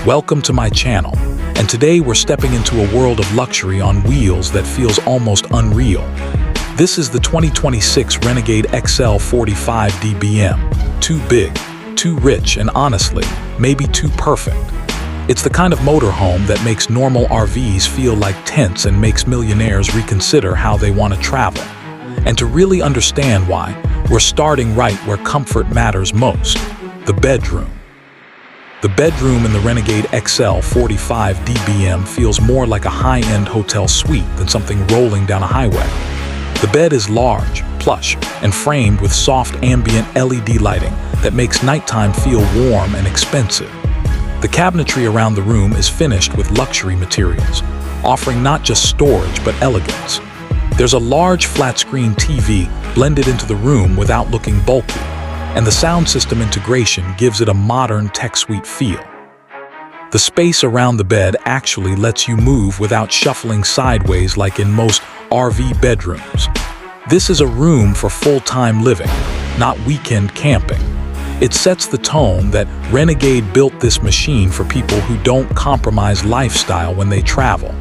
Welcome to my channel, and today we're stepping into a world of luxury on wheels that feels almost unreal. This is the 2026 Renegade XL 45 DBM. Too big, too rich, and honestly, maybe too perfect. It's the kind of motorhome that makes normal RVs feel like tents and makes millionaires reconsider how they want to travel. And to really understand why, we're starting right where comfort matters most: the bedroom. The bedroom in the Renegade XL 45 DBM feels more like a high-end hotel suite than something rolling down a highway. The bed is large, plush, and framed with soft ambient LED lighting that makes nighttime feel warm and expensive. The cabinetry around the room is finished with luxury materials, offering not just storage but elegance. There's a large flat-screen TV blended into the room without looking bulky, and the sound system integration gives it a modern tech suite feel. The space around the bed actually lets you move without shuffling sideways like in most RV bedrooms. This is a room for full-time living, not weekend camping. It sets the tone that Renegade built this machine for people who don't compromise lifestyle when they travel.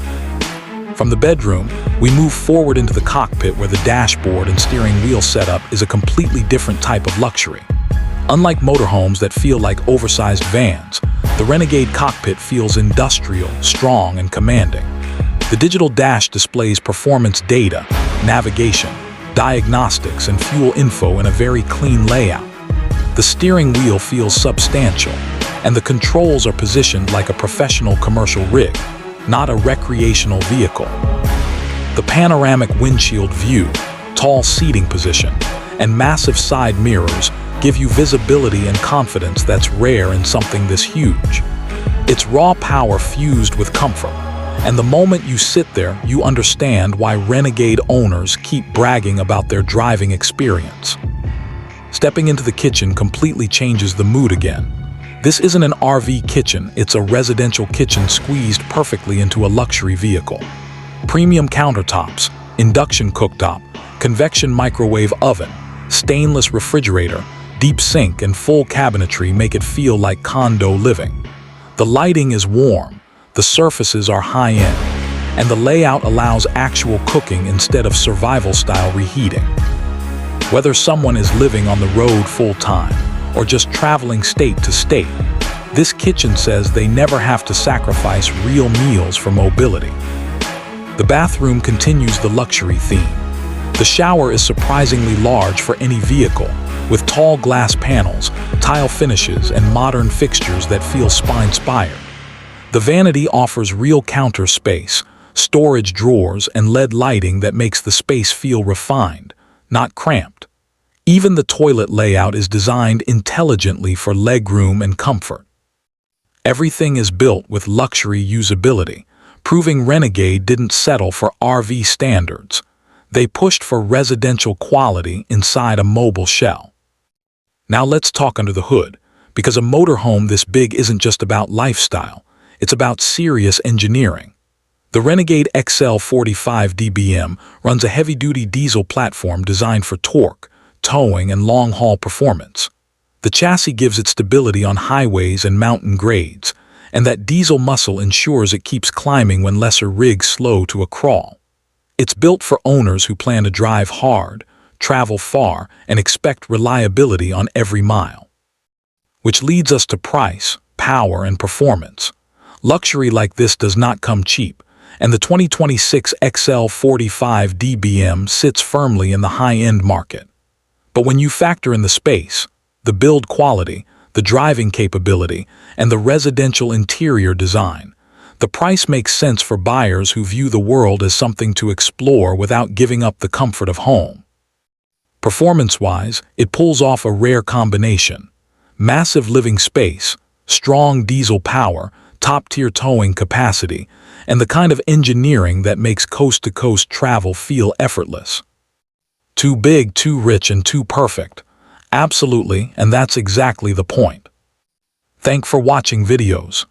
From the bedroom, we move forward into the cockpit where the dashboard and steering wheel setup is a completely different type of luxury. Unlike motorhomes that feel like oversized vans, the Renegade cockpit feels industrial, strong, and commanding. The digital dash displays performance data, navigation, diagnostics, and fuel info in a very clean layout. The steering wheel feels substantial, and the controls are positioned like a professional commercial rig, not a recreational vehicle. The panoramic windshield view, tall seating position, and massive side mirrors give you visibility and confidence that's rare in something this huge. It's raw power fused with comfort, and the moment you sit there, you understand why Renegade owners keep bragging about their driving experience. Stepping into the kitchen completely changes the mood again. This isn't an RV kitchen, it's a residential kitchen squeezed perfectly into a luxury vehicle. Premium countertops, induction cooktop, convection microwave oven, stainless refrigerator, deep sink, and full cabinetry make it feel like condo living. The lighting is warm, the surfaces are high-end, and the layout allows actual cooking instead of survival-style reheating. Whether someone is living on the road full-time or just traveling state to state, this kitchen says they never have to sacrifice real meals for mobility. The bathroom continues the luxury theme. The shower is surprisingly large for any vehicle, with tall glass panels, tile finishes, and modern fixtures that feel spine-inspired. The vanity offers real counter space, storage drawers, and LED lighting that makes the space feel refined, not cramped. Even the toilet layout is designed intelligently for legroom and comfort. Everything is built with luxury usability, proving Renegade didn't settle for RV standards. They pushed for residential quality inside a mobile shell. Now let's talk under the hood, because a motorhome this big isn't just about lifestyle, it's about serious engineering. The Renegade XL 45 DBM runs a heavy-duty diesel platform designed for torque, towing, and long-haul performance. The chassis gives it stability on highways and mountain grades, and that diesel muscle ensures it keeps climbing when lesser rigs slow to a crawl. It's built for owners who plan to drive hard, travel far, and expect reliability on every mile. Which leads us to price, power, and performance. Luxury like this does not come cheap, and the 2026 XL 45 DBM sits firmly in the high-end market. But when you factor in the space, the build quality, the driving capability, and the residential interior design, the price makes sense for buyers who view the world as something to explore without giving up the comfort of home. Performance-wise, it pulls off a rare combination: massive living space, strong diesel power, top-tier towing capacity, and the kind of engineering that makes coast-to-coast travel feel effortless. Too big, too rich, and too perfect. Absolutely, and that's exactly the point. Thanks for watching videos.